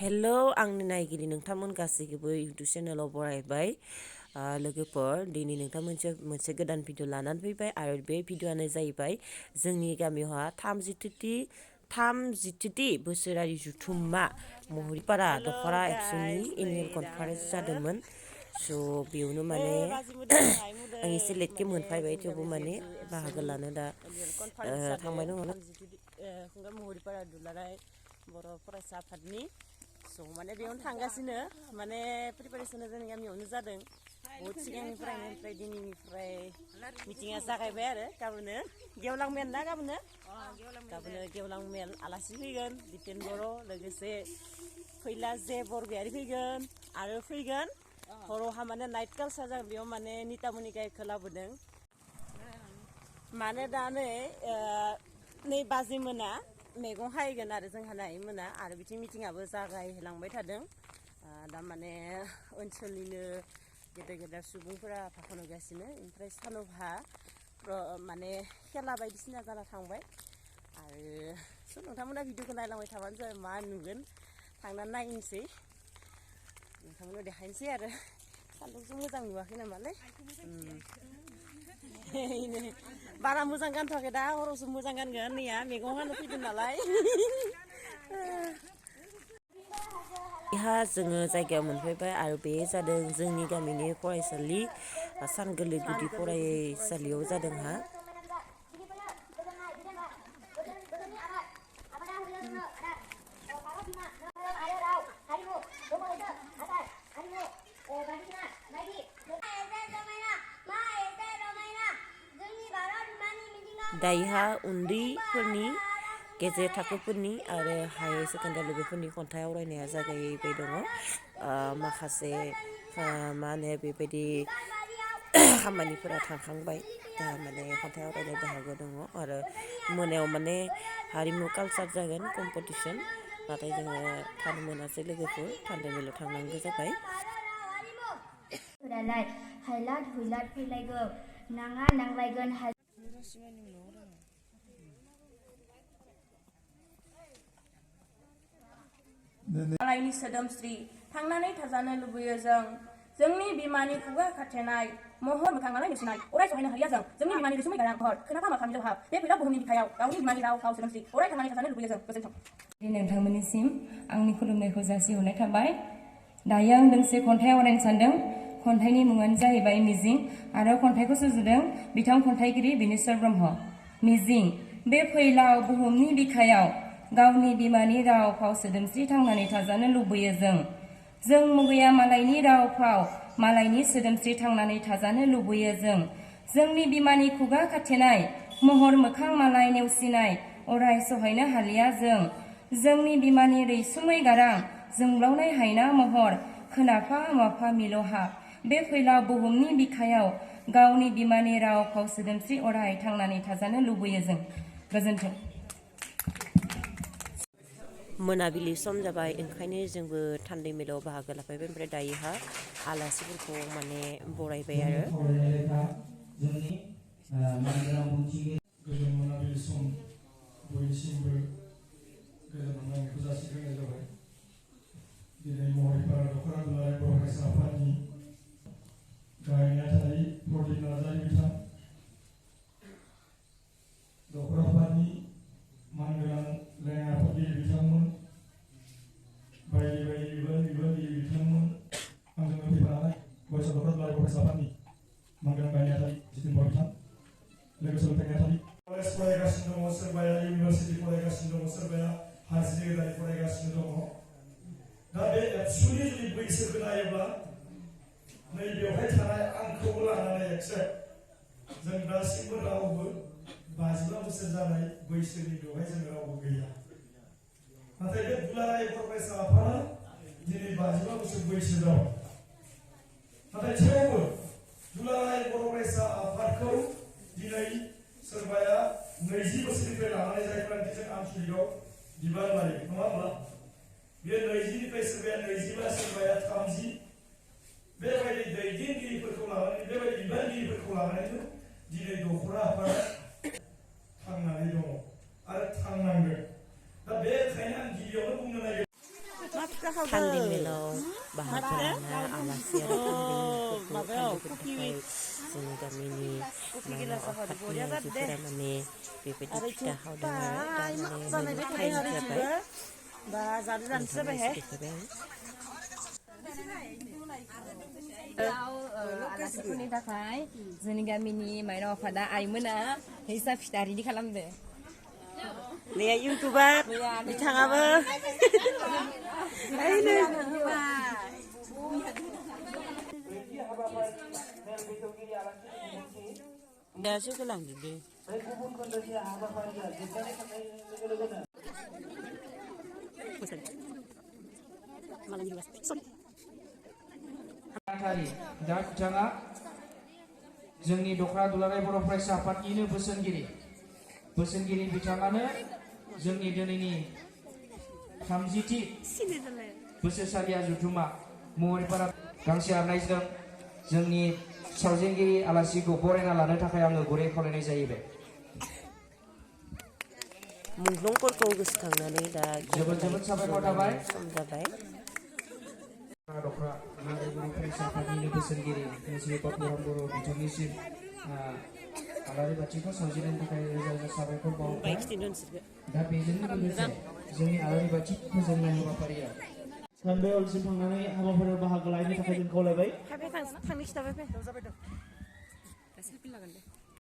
Hello आंनि नायगिरि नोंथांमोन गासैखौबो इउटुब चेनेलाव बरायबाय लोगोफोर दिनै नोंथां मोनसे गोदान भिडिअ लानानै फैबाय आरो बे भिडिअआनो जाहैबाय जोंनि गामियावहा थामजिथि बोसोरारि जुथुम्मा महरिपारा दख'रा एबसुनि एनुवेल कनफारेन्स जादोंमोन स' बेयावनो माने आं एसे लेटके मोनफैबाय थेवबो माने बाहागो लानो दा थांबाय दङ महरिपारा दुलाराय बर' फरायसा आफादनि स' माने बेयावनो थांगासिनो माने प्रिपारेसना जोंनि गामियावनो जादों बहुद सिगांनिफ्रायनो ओमफ्राय दिनैनिफ्राय मिटिङा जागायबाय आरो गाबोनो गेवलां मेल ना गाबोनो गेवलां मेल आलासि फैगोन दिपेन बर' लोगोसे फैला जे बरगयारि फैगोन आरो फैगोन हरावहा माने नाइट कालचार जागोन बेयाव माने नितामनि गायकखौ लाबोदों माने दा नै बाजै मोना मैगं हायगोन आरो जोंहा नायै मोना आरो बिथिं मिटिङाबो जागायलांबाय थादों दा माने ओनसोलनिनो गेदेर गेदेर सुबुंफोरा भाषण होगासिनो ओमफ्राय सानौहा माने खेला बायदिसिना जाना थांबाय आरो स' नोंथांमोना भिडिअखौ नायलांबाय थाबानो जाबाय मा नुगोन थांनानै नायनोसै नोंथांमोननो देखायनोसै आरो सान्दुंजों मोजां नुवाखै नामालै बारा मोजां गानथ'वाखै दा हरावसो मोजां गानगोन नैया मैगं हानो फैदों नालाय जोङो जायगायाव मोनफैबाय आरो बे जादों जोंनि गामिनि फरायसालि सानगोरलै गुदि फरायसालियाव जादोंहा दायोहा उन्दैफोरनि गेजेर थाखोफोरनि आरो हायार सेकेन्डारि लेभेलफोरनि खन्थाइ आवरायनाया जागायबाय दङ माखासे मा होनो बेबायदि खामानिफोरा थांखांबाय दा माने खन्थाइ आवरायनाय बाहागो दङ आरो मोनायाव माने हारिमु कालचार जागोन कम्पिटिसन नाथाय जोङो थानो मोनासै लोगोफोर थान्दैमेलाव थांनांगौ जाबाय हायलाट हुइलाट फैलायगौ नाङा नांलायगोन मालायनि सोदोमस्रि थांनानै थाजानो लुबैयो जोंनि बिमानि खुगा खाथेनाय महर मोखाङालाय नेवसिनाय अराय सहायनो हालिया जोंनि बिमानि रैसुमै गारां महर खोनाफा माखानि जौहाब बे फैलाव बुहुमनि बिखायाव गावनि बिमानि राव फाव सोदोमस्रि अराय थांनानै थाजानो लुबैयो जों गोजोन्थों नोंथांमोननिसिम आंनि खुलुमनायखौ जासिहरनाय थाबाय दायो आं दोंसे खन्थाइ आवरायनो सानदों खन्थाइनि मुङानो जाहैबाय मिजिं आरो खन्थाइखौ सुजुदों बिथां खन्थाइगिरि बिनेश्वर ब्रह्म मिजिं बे फैलाव बुहुमनि बिखायाव गावनि बिमानि राव फाव सोदोमस्रि थांनानै थाजानो लुबैयो जों मुगैया मालायनि राव फाव मालायनि सोदोमस्रि थांनानै थाजानो लुबैयो जोंनि बिमानि खुगा खाथेनाय महर मोखां मालाय नेवसिनाय अराय सहायनो हालिया जोंनि बिमानि रैसुमै गारां जोंब्लावनाय हायना महर खोनाफा माफा मिलौहाब बे फैलाव बुहुमनि बिखायाव गावनि बिमानि राव फाव सोदोमस्रि अराय थांनानै थाजानो लुबैयो जों गोजोन्थों मोनाबिलि सम जाबाय ओंखायनो जोंबो थान्दै मेलाव बाहागो लाफैबाय ओमफ्राय दायोहा आलासिफोरखौ माने बरायबाय आरो गोजोन हामलायनायखौ जासिग्रोनाय जाबाय दिनै महरिपारा दख'रा दुलाराय बर' फरायसा आफादनि गाहाय नेहाथारि प्रदिप नार्जारि बिथां दख'रा आफादनि मानगोनां लेङाइ आफादगिरि बिथांमोन बायदि बायदि बिबानगिरि बिथांमोन आंजों फैफानाय फरायसा दख'रा दुलाराय फरायसा आफादनि मानगोनां गाहाय नेहाथारि जितेन बर' बिथां लोगो सोलोंथाइ नेहाथारि कलेज फरायगासिनो दङ सोरबाया इउनिभार्सिटि फरायगासिनो दङ सोरबाया हायार सेकेन्डारि फरायगासिनो दङ दा बे एबसुनि जुदि बैसोखौ नायोब्ला नै बेवहाय थानाय आंखौबो लानानै एक्सेप्ट जों दासिमबो रावबो 55 बोसोर जानाय बैसोनि बेवहाय जों रावबो गैया नाथाय बे दुलाराय बर' फरायसा आफादा दिनै 55 बोसोर बैसो दं नाथाय थेवबो दुलाराय बर' फरायसा आफादखौ दिनै सोरबाया 20 बोसोरनिफ्राय लानानै जायफ्रानोखि जों आनसलिकआव बिबान लायो नङा होमब्ला बे 20निफ्राय सोरबाया 25 सोरबाया 30 बेबायदि दैदेनगिरिफोरखौ लानानै बेबायदि बिबानगिरिफोरखौ लानानैनो दिनै दख'रा आफादा थांनानै दङ आरो थांनांगोन दा बेखायनो आं गिबियावनो बुंनो नागिरदों थान्दै मेलाव बाहागो लाना आलासि आरो थान्दैफोरखौ जोंनि गामिनि आफादनि आइजोफोरा माने बेबायदि फिथा खावदों आरो दा माने टाइम जाबाय आलासिफोरनि थाखाय जोंनि गामिनि माइनाव आफादा आइमोना हिसाब फिथा रेडि खालामदो Lia YouTuber bicara apa? Dah sih kelang jadi. दा बिथाङा जोंनि दखरा दुलाराय बर' फरायसा आफादनिनो बोसोनगिरि बिथाङानो जोंनि दिनैनि 30थि बोसोरसालिया जुथुमा महरपारा गांसे आरनायजों जोंनि सावजेनगिरि आलासिखौ बरायना लानो थाखाय आङो गुरै खावलायनाय जाहैबाय मुंख्लंफोरखौ गोसोखांनानै दा जोबोद साबायखर थाबाय सम जाबाय दखरा दुलाराय बर' फरायसा आफादनिनो बोसोनगिरि श्री पद्मराम बर' बिथांनिसिम आलारि बाथिखौ सावजेननो थाखाय रोजा साबायखर बावबाय दा बेजोंनो लोगोसे जोंनि आलारि बाथि फोजोंनाय हाबाफारिया सानबेलसिम थांनानै हाबाफारियाव बाहागो लानो थाखाय जों खावलायबाय